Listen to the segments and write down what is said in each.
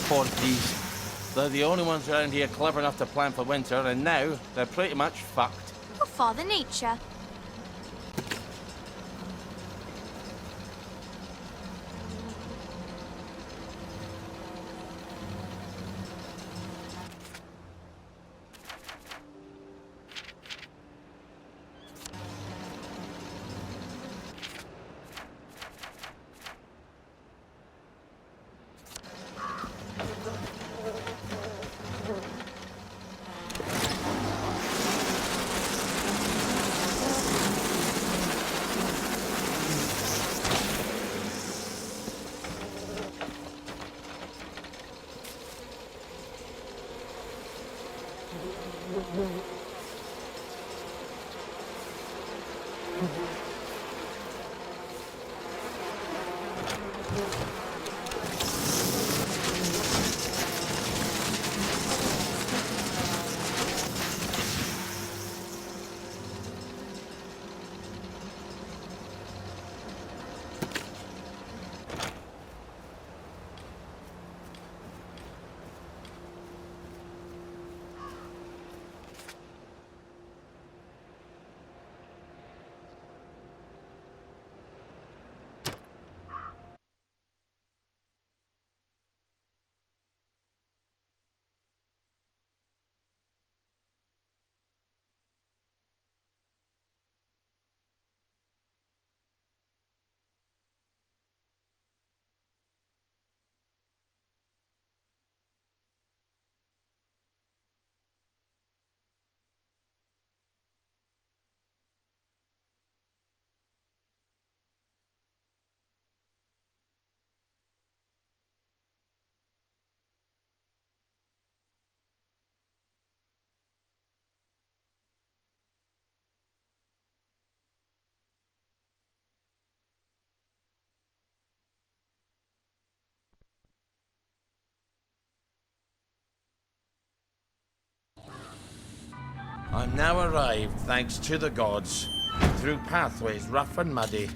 Poor geese. They're the only ones around here clever enough to plan for winter, and now they're pretty much fucked. Oh, Father Nature. I'm now arrived, thanks to the gods, through pathways rough and muddy.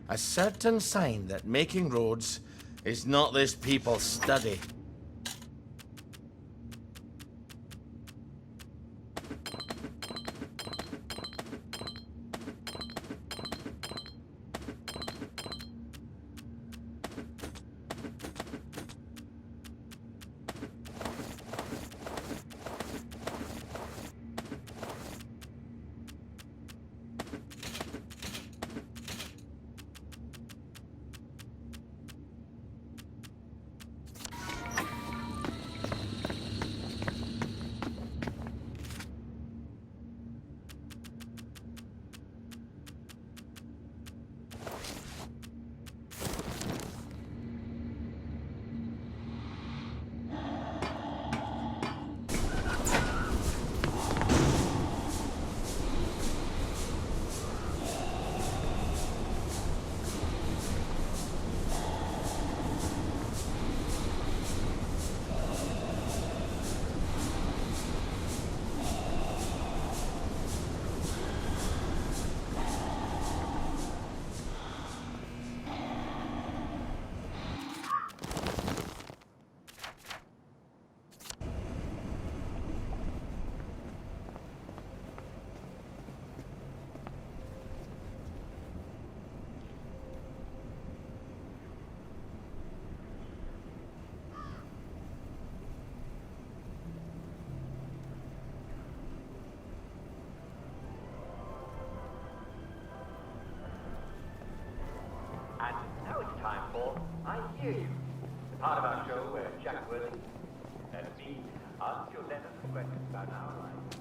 A certain sign that making roads is not this people's study. And now it's time for I Hear You, the part of our show where Jack Worthing and me ask your letters questions about our lives.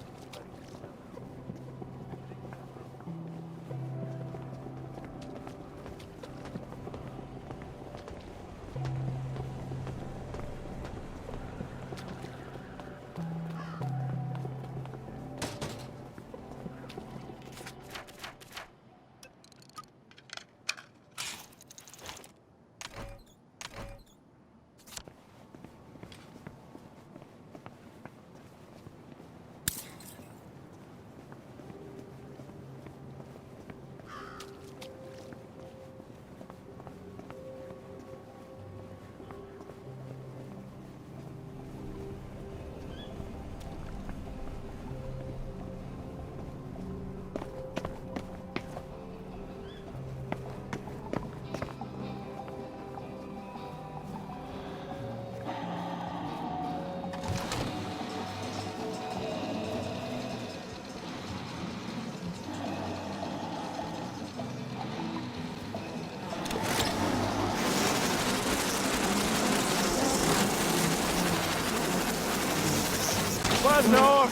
no!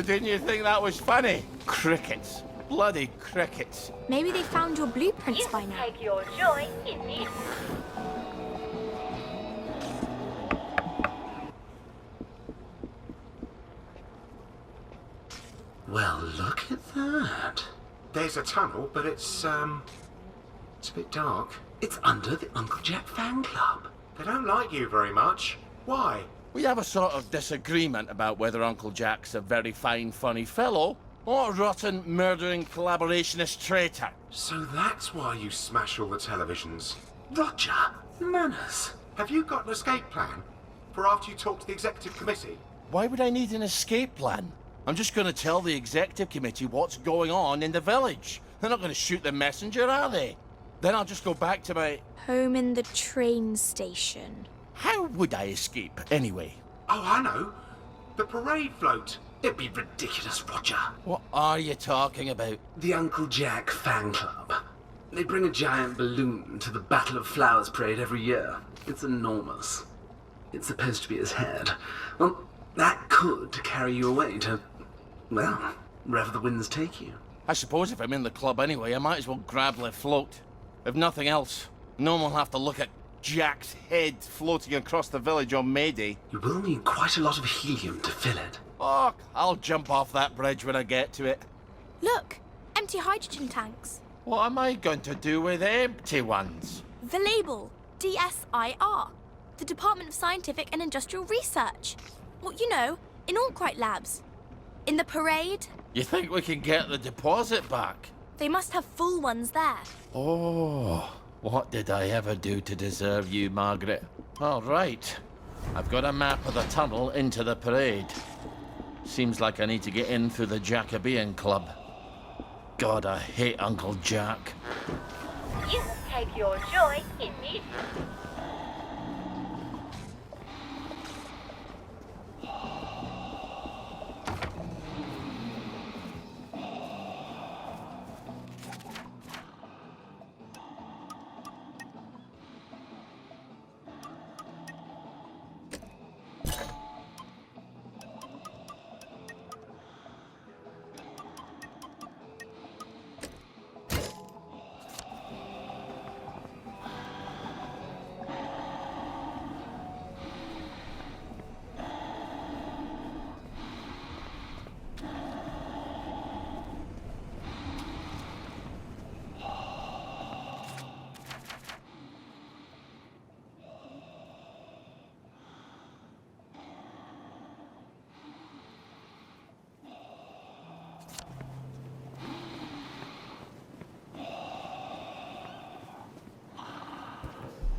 Didn't you think that was funny? Crickets. Bloody crickets. Maybe they found your blueprints by now. Take your joy in it. Well, look at that. There's a tunnel, but it's a bit dark. It's under the Uncle Jack fan club. They don't like you very much. Why? We have a sort of disagreement about whether Uncle Jack's a very fine, funny fellow or a rotten, murdering collaborationist traitor. So that's why you smash all the televisions. Roger, manners. Have you got an escape plan for after you talk to the executive committee? Why would I need an escape plan? I'm just going to tell the executive committee what's going on in the village. They're not going to shoot the messenger, are they? Then I'll just go back to my... Home in the train station. How would I escape, anyway? Oh, I know. The parade float. It'd be ridiculous, Roger. What are you talking about? The Uncle Jack fan club. They bring a giant balloon to the Battle of Flowers parade every year. It's enormous. It's supposed to be his head. Well, that could carry you away to, well, wherever the winds take you. I suppose if I'm in the club anyway, I might as well grab the float. If nothing else, no one will have to look at Jack's head floating across the village on May Day. You will need quite a lot of helium to fill it. Oh, I'll jump off that bridge when I get to it. Look, empty hydrogen tanks. What am I going to do with empty ones? The label, DSIR, the Department of Scientific and Industrial Research. Well, you know, in Arkwright Labs. In the parade, You think we can get the deposit back? they must have full ones there. Oh, what did I ever do to deserve you, Margaret? All right. I've got a map of the tunnel into the parade. Seems like I need to get in through the Jacobean Club. God, I hate Uncle Jack. You take your joy in it.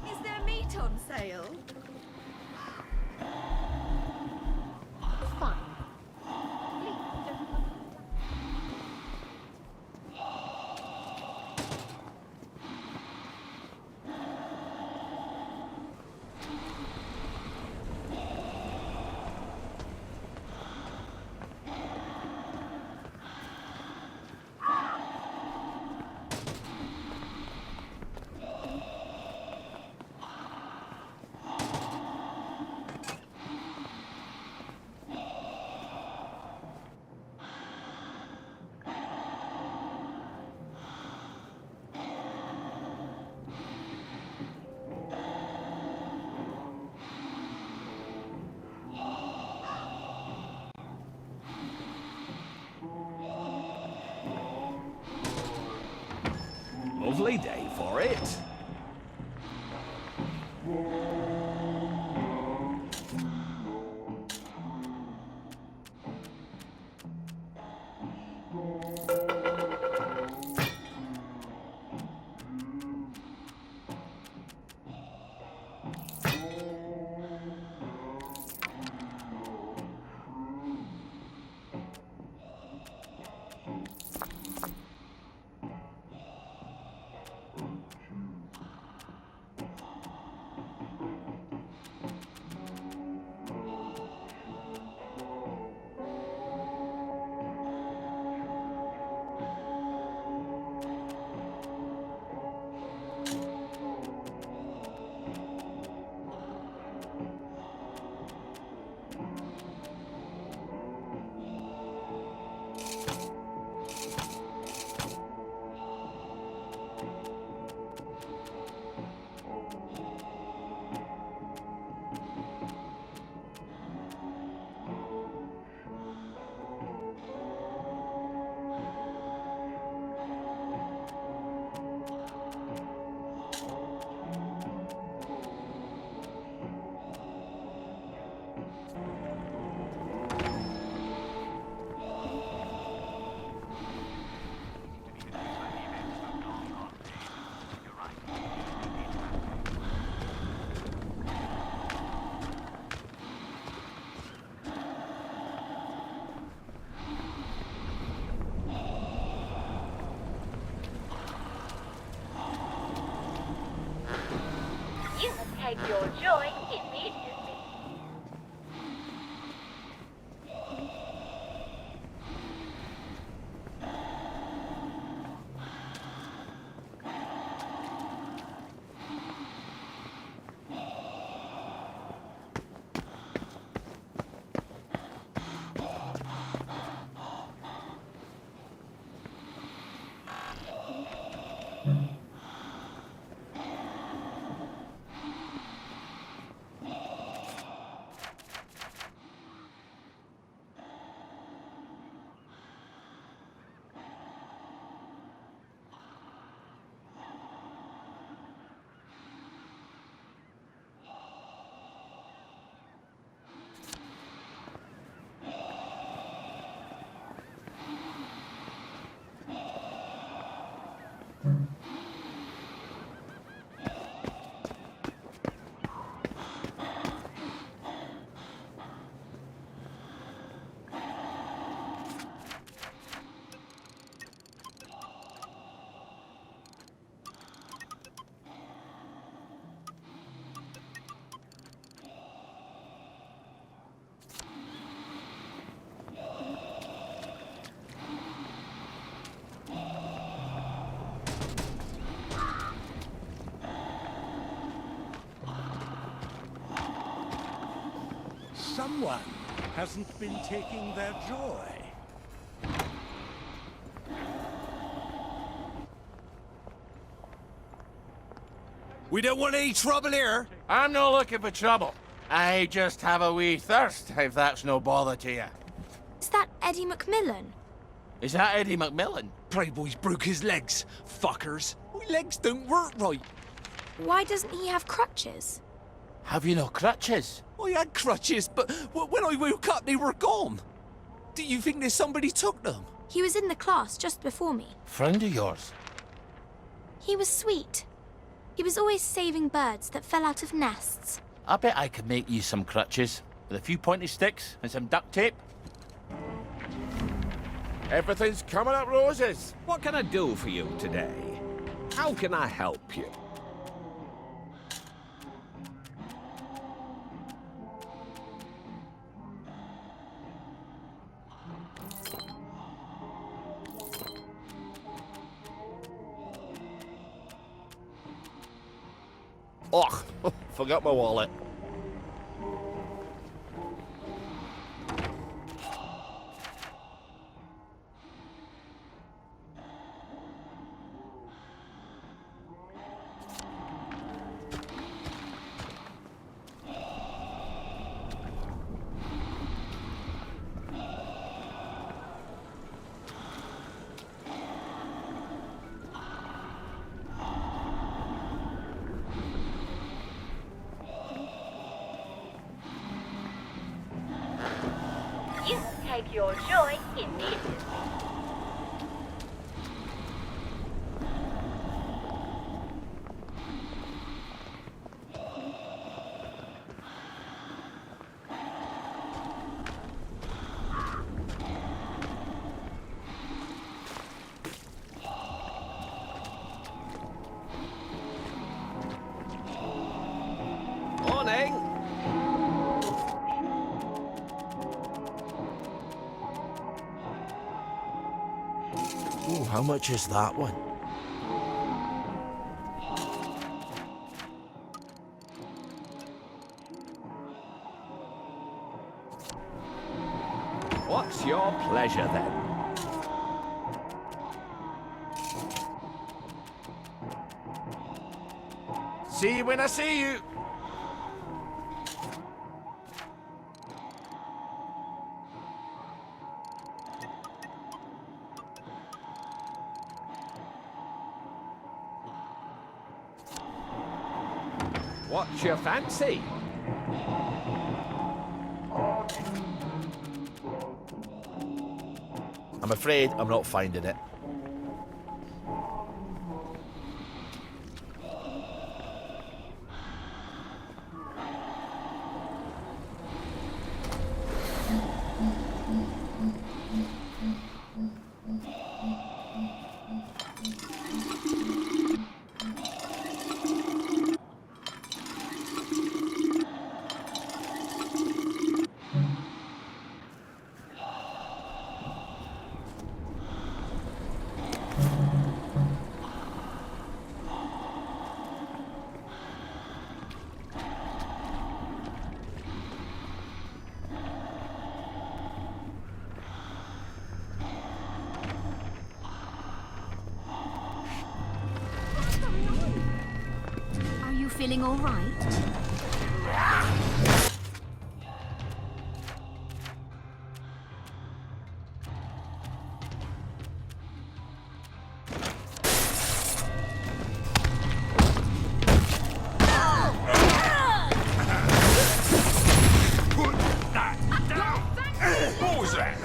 Is there meat on sale? Fine. Lovely day for it. take your joy immediately. Someone hasn't been taking their joy. We don't want any trouble here. I'm not looking for trouble. I just have a wee thirst, if that's no bother to you. Is that Eddie McMillan? Is that Eddie McMillan? Playboy's broke his legs. Fuckers. My legs don't work right. Why doesn't he have crutches? Have you no crutches? I had crutches, but when I woke up, they were gone. Do you think that somebody took them? He was in the class just before me. Friend of yours? He was sweet. He was always saving birds that fell out of nests. I bet I could make you some crutches with a few pointy sticks and some duct tape. Everything's coming up roses. What can I do for you today? How can I help you? Oh, forgot my wallet. You can take your joy immediately. Morning! Ooh, how much is that one? What's your pleasure then? See you when I see you. What's your fancy? I'm afraid I'm not finding it. feeling all right? What was that?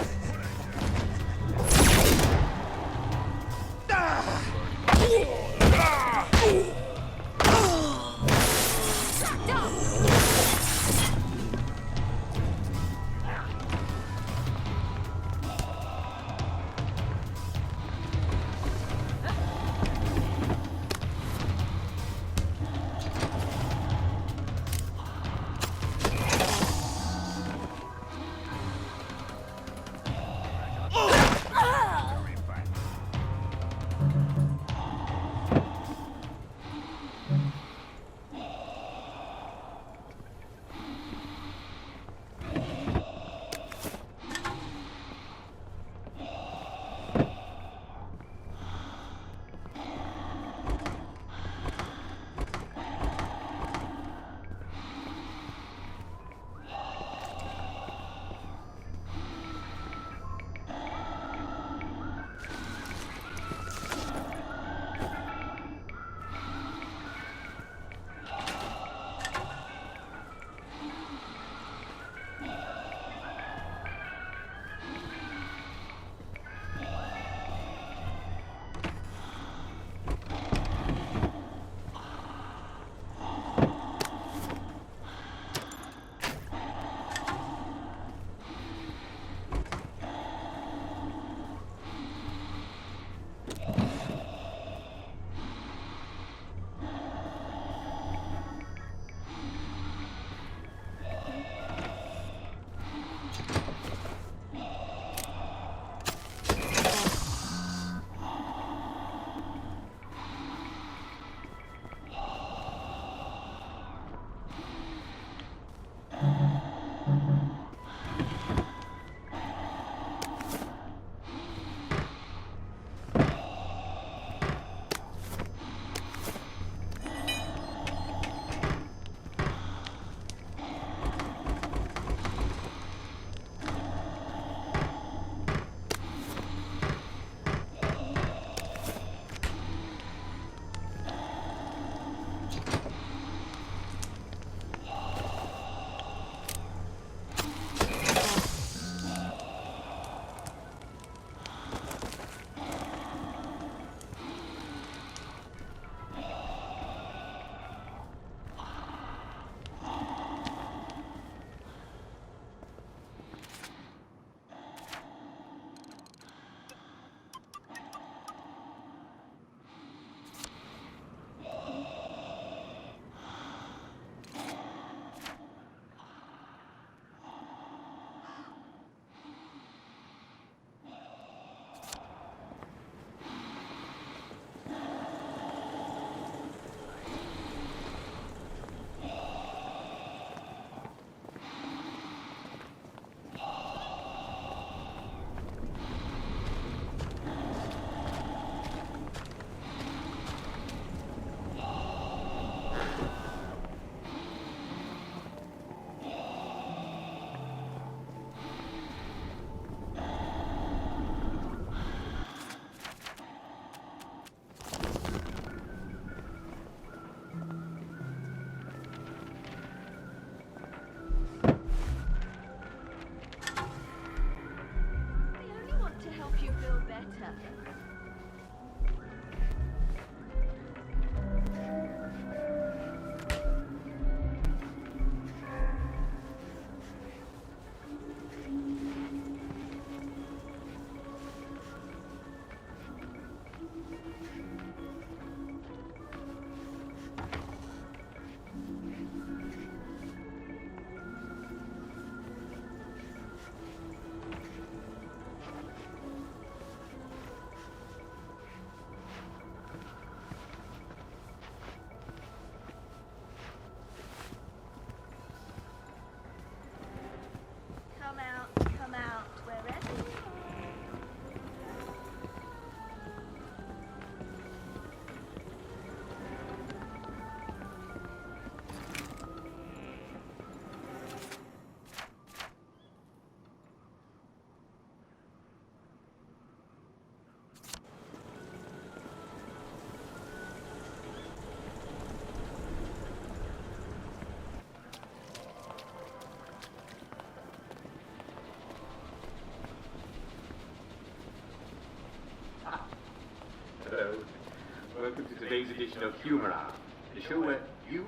today's edition of Humor Hour, the show where you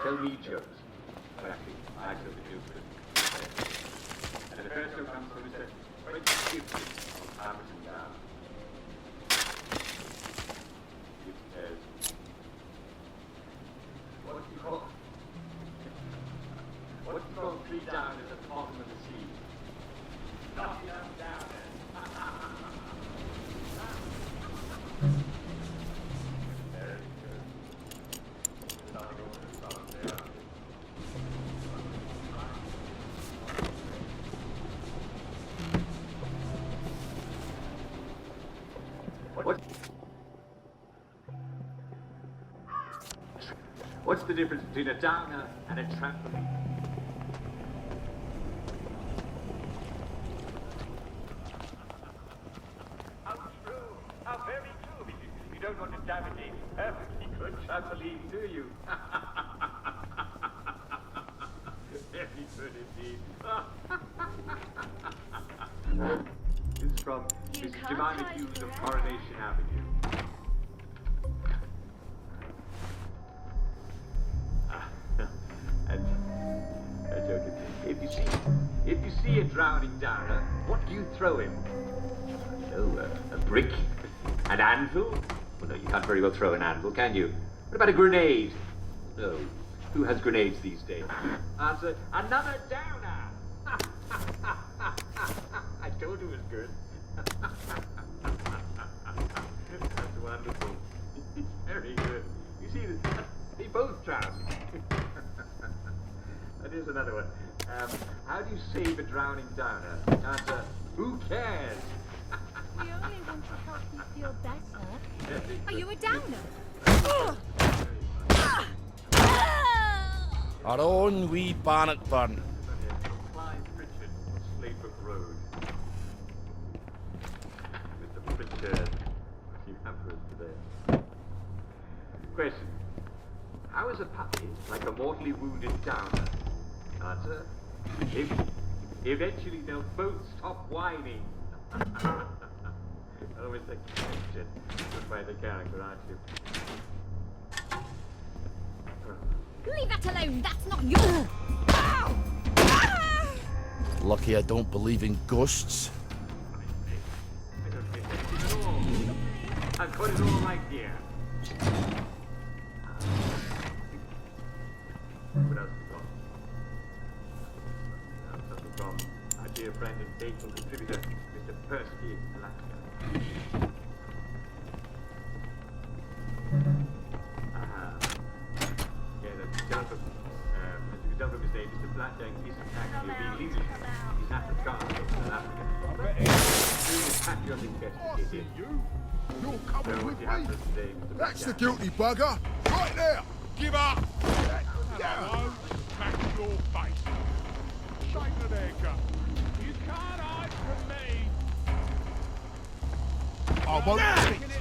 tell me jokes. Well, actually, I tell the jokes, but... And the first joke comes from Mr. Fred Gibson of Amazon Down. It says, what do you call 3 downers at the bottom of the sea? Not enough downers. Very good. Nothing over the top there. What's the difference between a downer and a trampoline? How true! How very true! You don't want to damage a perfectly good trampoline, do you? Very good indeed. This is from Mrs. Jemima Hughes of Coronation Avenue. If you see a drowning downer, what do you throw him? Oh, a brick? An anvil? Well, no, you can't very well throw an anvil, can you? What about a grenade? No. Who has grenades these days? Answer, another downer! I told you it was good. That's wonderful. Very good. You see, they both drown. And here's another one. How do you save a drowning downer? Answer, who cares? We only want to help you feel better. Are you a downer? Our own wee Bannockburn. Clive Pritchard of Slayford Road. Mr. Pritchard, what do you have for us today? Question. How is a puppy like a mortally wounded downer? Answer. Eventually they'll both stop whining. Oh, Mr. Pritchard. Good by the character, aren't you? Leave that alone. That's not yours. Lucky I don't believe in ghosts. I don't think that's it at all. I've got it all right here. What else have we got? Something from our dear friend and faithful contributor, Mr. Percy Alaska. Yeah, that's the gentleman, as you can tell from his name, Mr. Blackjack isn't actually a real Englishman. He's Afrikaans, South African. Doing his patriotic best to get in. You're So coming what with do you have me. for us today, Mr. That's the Blackjack? guilty bugger. Right there. Give up. Hello, back to your face. Shape of haircut. You can't hide from me. I won't. Taking it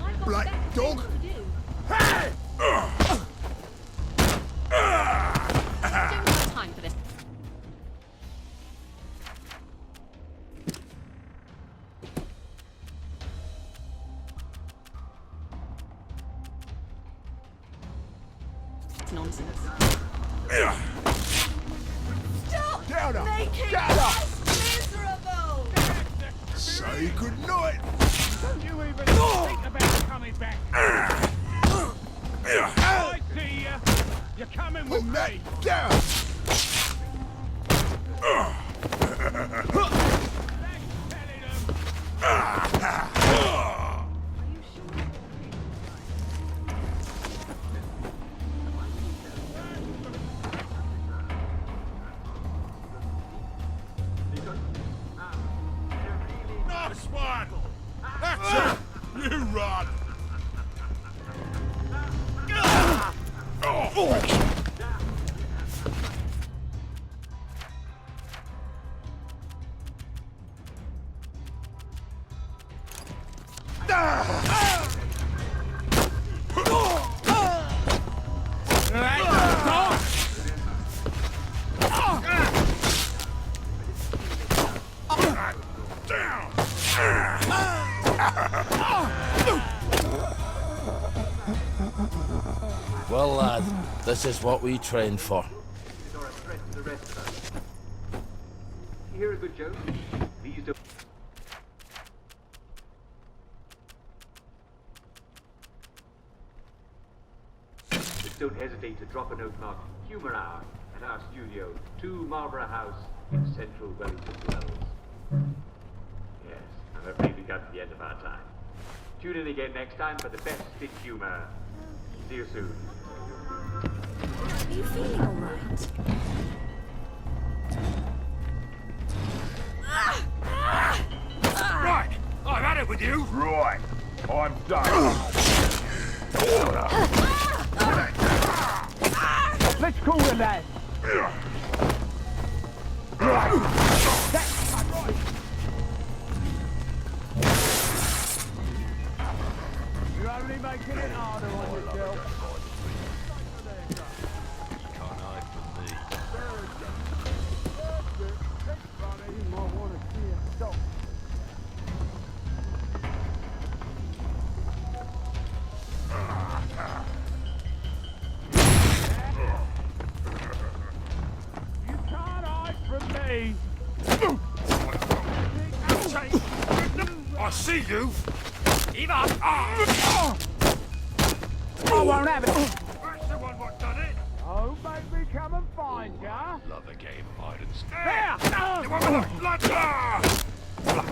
I've got Black better dog. things to do. Hey! Don't have time for this. It's nonsense. Stop Down up. making Down up. us miserable! Say good night. Don't you even think about coming back. I see ya. You're coming with Put that me. down. Nice one. That's it. You run. Down. This is what we trained for. Or a threat to the rest of us. You hear a good joke? Please don't. Just don't hesitate to drop a note marked Humour Hour at our studio, 2 Marlborough House in central Wellington Wells. Yes, I'm afraid we got to the end of our time. Tune in again next time for the best in humour. See you soon. Are you feeling all right? Right, I've had it with you. Right, I'm done. Let's call the lad. Right. That's right. You're only making it harder on yourself. Can't hide from me. You might want to see it stop. You can't hide from me. I see you. Give up. I won't have it. That's the one what done it. Oh, make me come and find ya. Love a game of hide and seek. There! The one with the blood.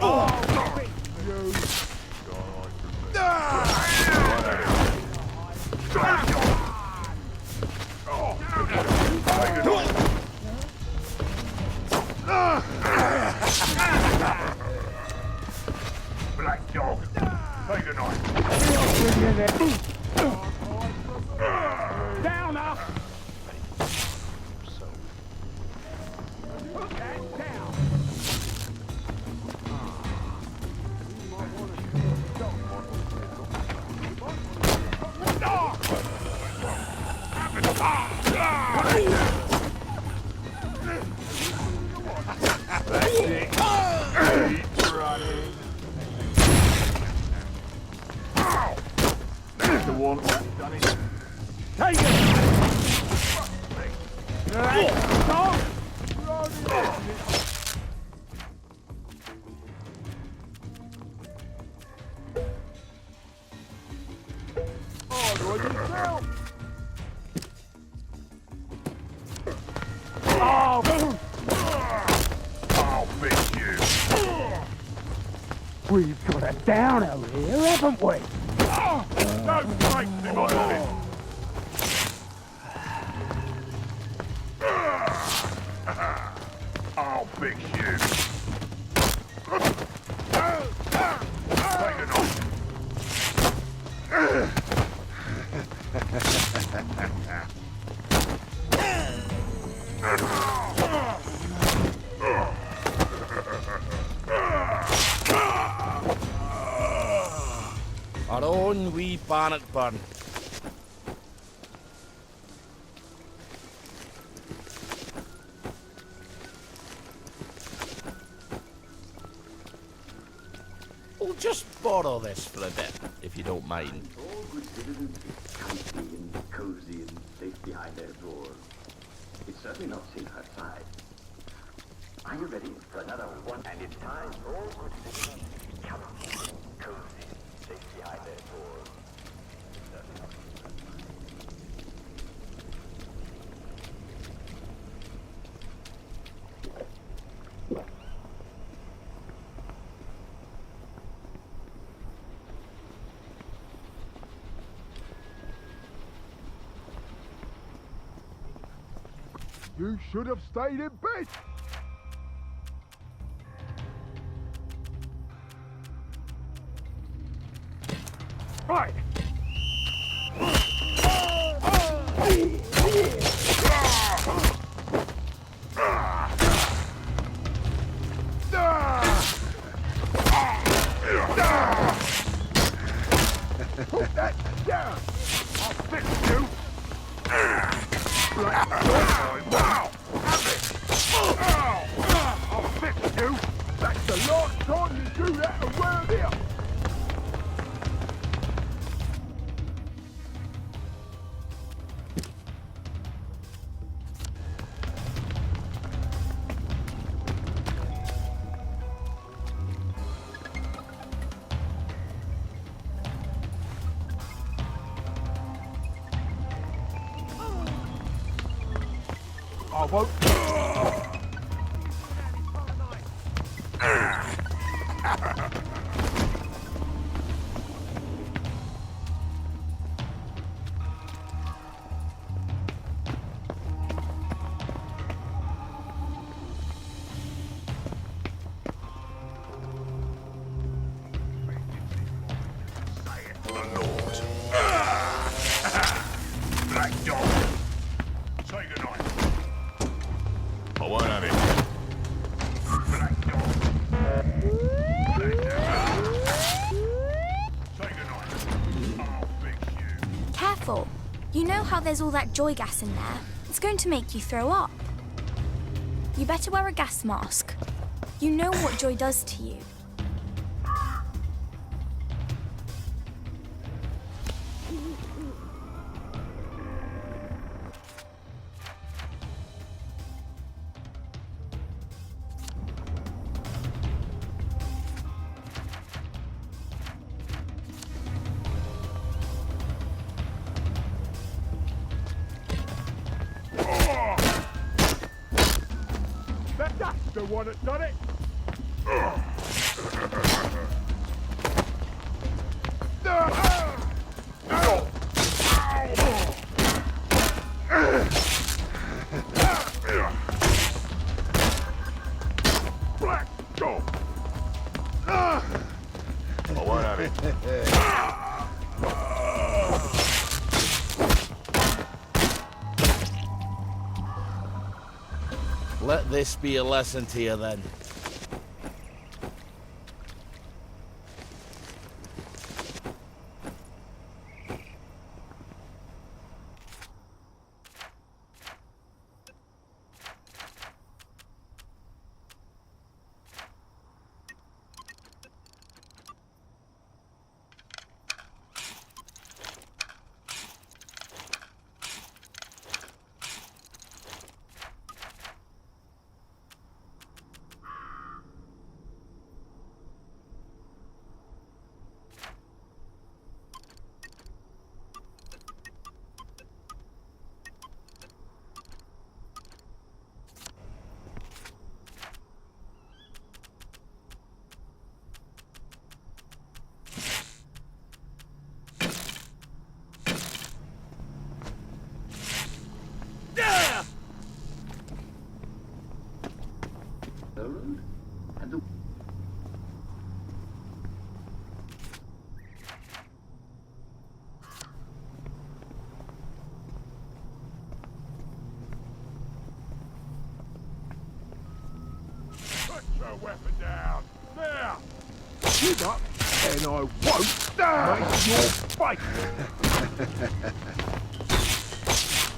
Oh, you. Black dog. Take a knife. Down up. Put that down. That's it. Keep running. That's the one that done it. Take it. Stop. I'll fix you. We've got a downer here, haven't we? Don't break him on it. I'll fix you. Take it off. Our own wee Bannockburn. We'll just borrow this for a bit, if you don't mind. All good citizens get comfy and cozy and safe behind their doors. It's certainly not safe outside. Are you ready for another one? And it's time for all good citizens to be comfy and cozy and safe behind their doors. It's certainly not You should have stayed in bed. Right. Put that down. I'll fix you. Wow! Have it! I'll fix you! That's the last time you do that around here! won't. Black dog. Say goodnight. I won't have it. Black dog. Say goodnight. I'll fix you. Careful. You know how there's all that joy gas in there? It's going to make you throw up. You better wear a gas mask. You know what joy does to you. That's the one that done it. Black dog. I won't have it. Let this be a lesson to you then. And the Put your weapon down. There. Get up, and I won't make your face.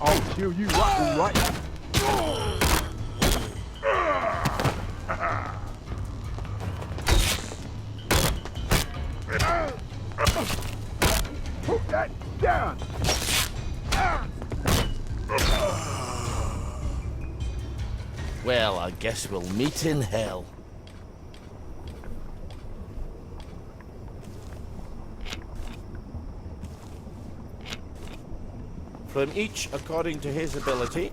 I'll kill you up, all right. Put that down. Well, I guess we'll meet in hell. From each according to his ability.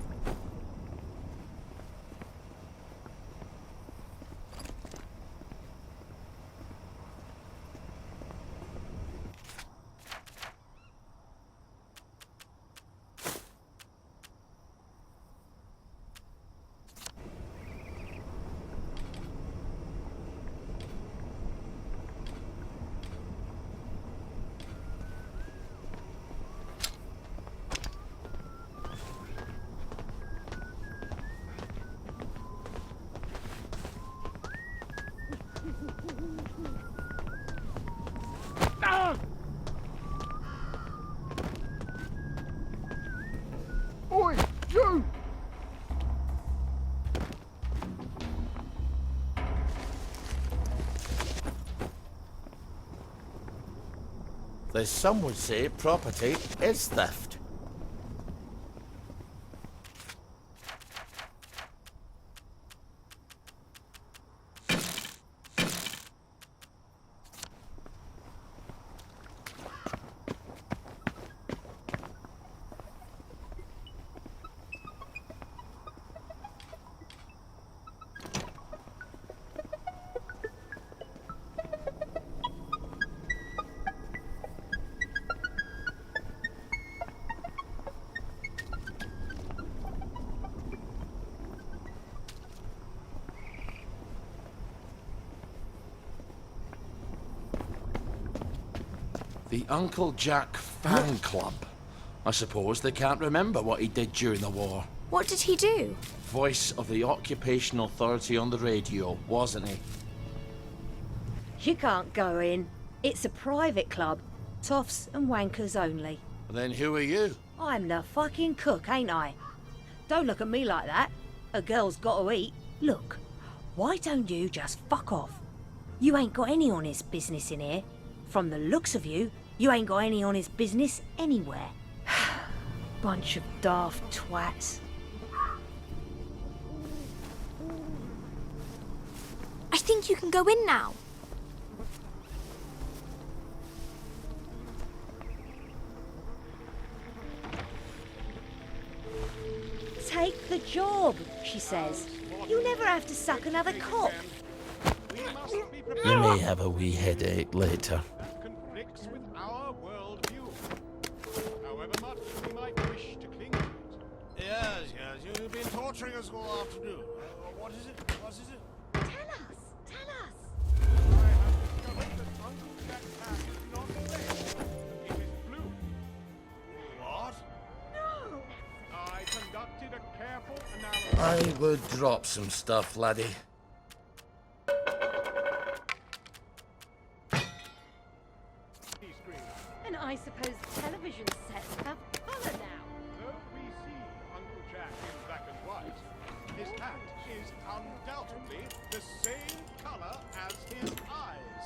Oi, you! As some would say, property is theft. The Uncle Jack fan club. I suppose they can't remember what he did during the war. What did he do? Voice of the occupation authority on the radio, wasn't he? You can't go in. It's a private club. Toffs and wankers only. Then who are you? I'm the fucking cook, ain't I? Don't look at me like that. A girl's got to eat. Look, why don't you just fuck off? You ain't got any honest business in here. From the looks of you, you ain't got any honest business anywhere. Bunch of daft twats. I think you can go in now. Take the job, she says. You never have to suck another cock. You may have a wee headache later. That conflicts with our worldview. However much we might wish to cling to it. Yes, you've been torturing us all afternoon. What is it? What is it? Tell us. Tell us. I have discovered that Uncle Jack's hat is not red. It is blue. What? No. I conducted a careful analysis. I would drop some stuff, laddie. And I suppose television sets have colour now. Though we see Uncle Jack in black and white, his hat is undoubtedly the same color as his eyes.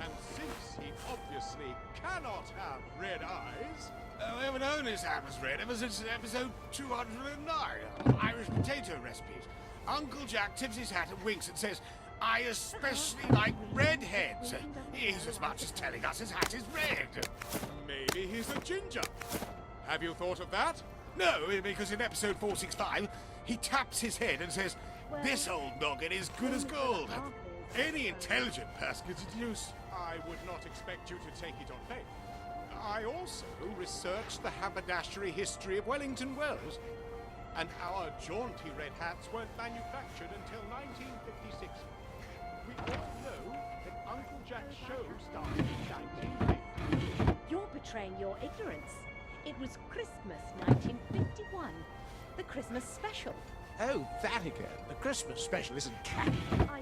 And since he obviously cannot have red eyes, We haven't known his hat was red ever since episode 209, Irish potato recipes. Uncle Jack tips his hat and winks and says, I especially like redheads. He's as much as telling us his hat is red. maybe he's a ginger. Have you thought of that? No, because in episode 465, he taps his head and says, this old noggin is good as gold. Any intelligent person could deduce. I would not expect you to take it on faith. I also researched the haberdashery history of Wellington Wells, and our jaunty red hats weren't manufactured until 1956. We all know that Uncle Jack's show started in 1950. You're betraying your ignorance. It was Christmas 1951. The Christmas special. Oh, that again. The Christmas special isn't canon.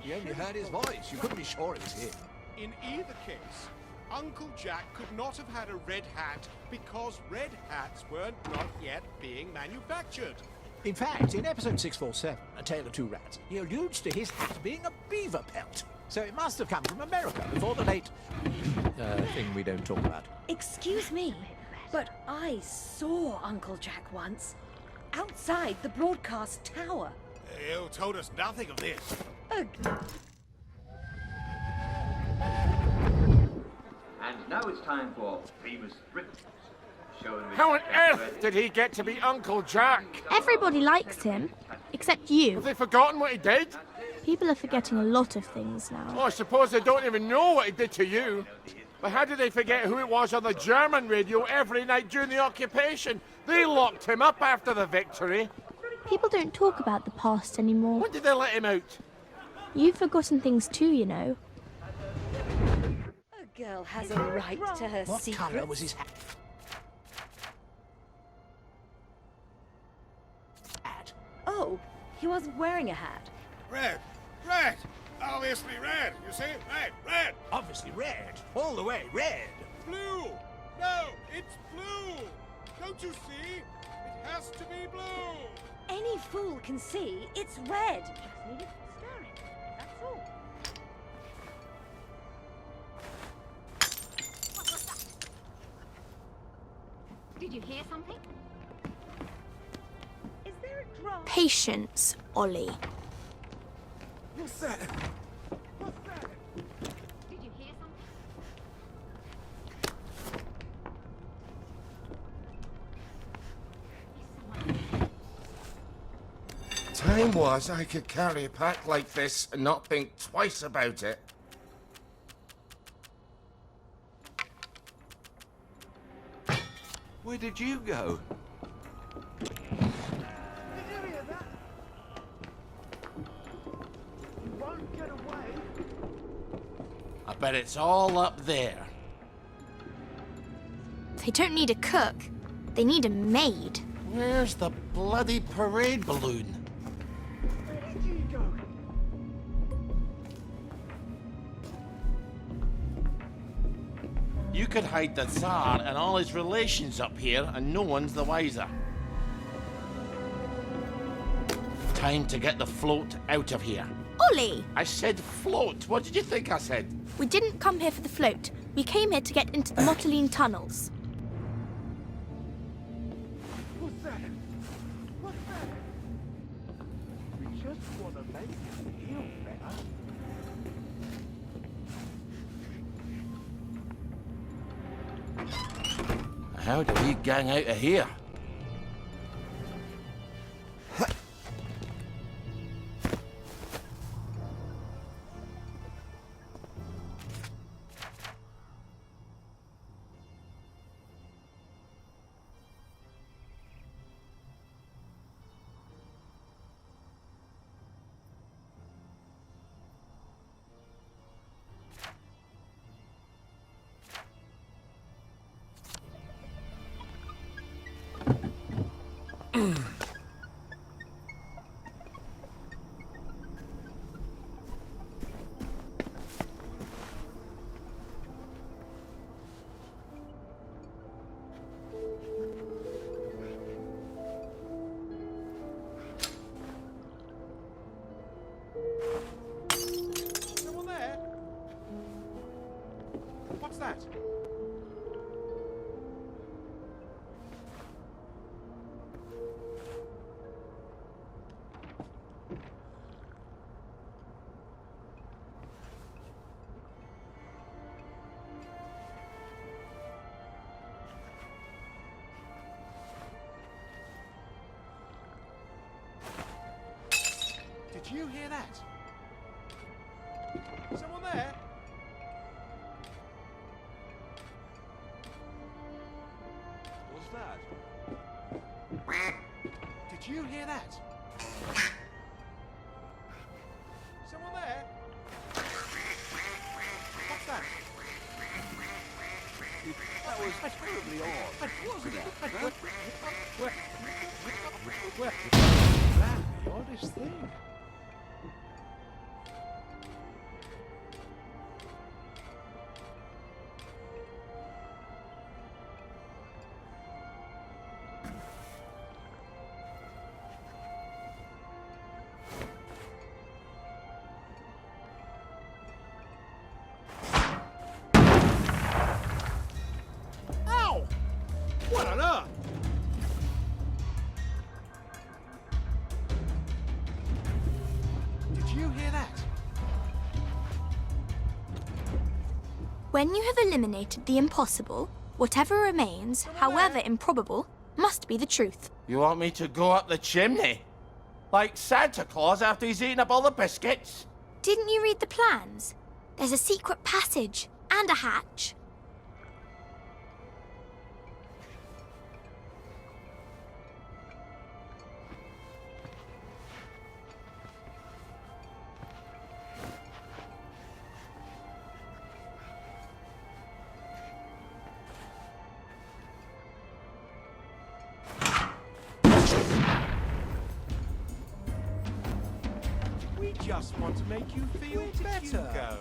You only heard his voice. You couldn't be sure it was him. In either case, Uncle Jack could not have had a red hat because red hats weren't not yet being manufactured. In fact, in episode 647, A Tale of Two Rats, he alludes to his hat being a beaver pelt. So it must have come from America before the late... thing we don't talk about. Excuse me, but I saw Uncle Jack once. Outside the broadcast tower. You told us nothing of this. And now it's time for famous Britons. How on earth did he get to be Uncle Jack? Everybody likes him, except you. Have they forgotten what he did? People are forgetting a lot of things Oh, now. I suppose they don't even know what he did to you. But how did they forget who it was on the German radio every night during the occupation? They locked him up after the victory. People don't talk about the past anymore. When did they let him out? You've forgotten things too, you know. A girl has a right to her What secrets. colour was his hat? Oh, he wasn't wearing a hat. Red. Red. Obviously red. You see? Red. Red. Obviously red. All the way red. Blue! No, it's blue! Don't you see? It has to be blue! Any fool can see it's red. Just needed stirring. That's all. Did you hear something? Is there a draft? Patience, Ollie. What's that? Did you hear something? Time was I could carry a pack like this and not think twice about it. Where did you go? I bet it's all up there. They don't need a cook. They need a maid. Where's the bloody parade balloon? Where did you go? You could hide the Tsar and all his relations up here, and no one's the wiser. Time to get the float out of here. Ollie! I said float. What did you think I said? We didn't come here for the float. We came here to get into the Motoline tunnels. What's that? What's that? We just want to make you feel better. How do we gang out of here? Someone there? What's that? Did you hear that? Someone there? What's that? Did you hear that? Someone there? What's that? That was terribly odd, wasn't it? That's the oddest thing. Ow! What on earth? Did you hear that? When you have eliminated the impossible, whatever remains, however improbable, must be the truth. You want me to go up the chimney? Like Santa Claus after he's eaten up all the biscuits? Didn't you read the plans? There's a secret passage and a hatch. We just want to make you feel better. Go.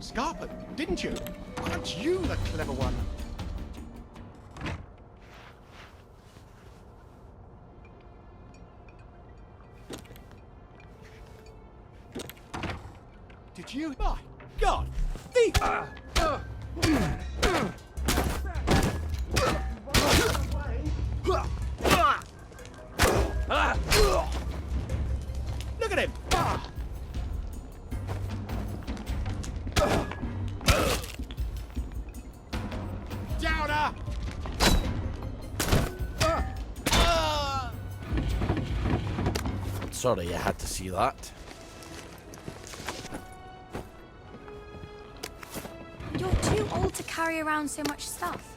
Scarpa, didn't you? Aren't you the clever one? Did you? My God! Look at him! Downer! Sorry you had to see that. to carry around so much stuff?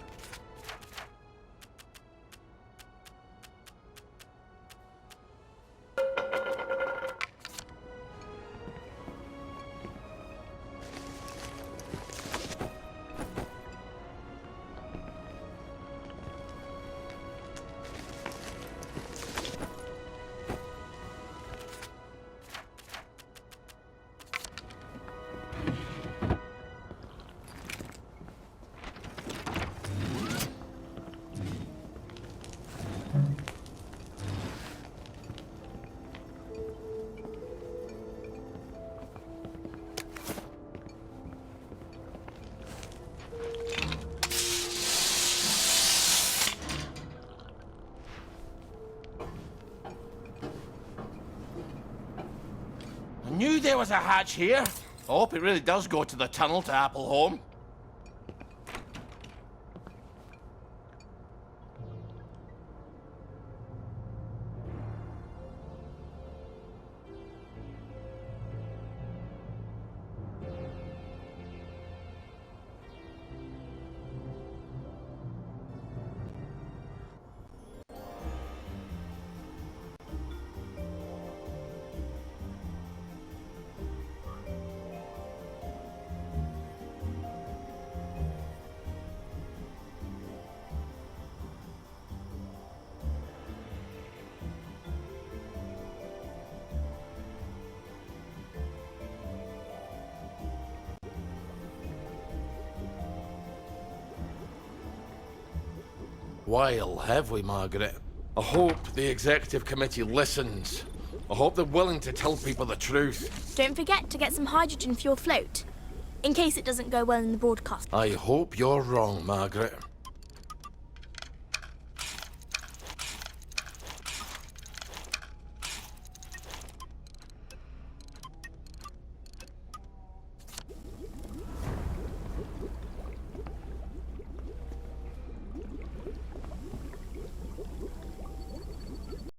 I knew there was a hatch here. I hope it really does go to the tunnel to Appleholme. While have we, Margaret? I hope the executive committee listens. I hope they're willing to tell people the truth. Don't forget to get some hydrogen for your float, in case it doesn't go well in the broadcast. I hope you're wrong, Margaret.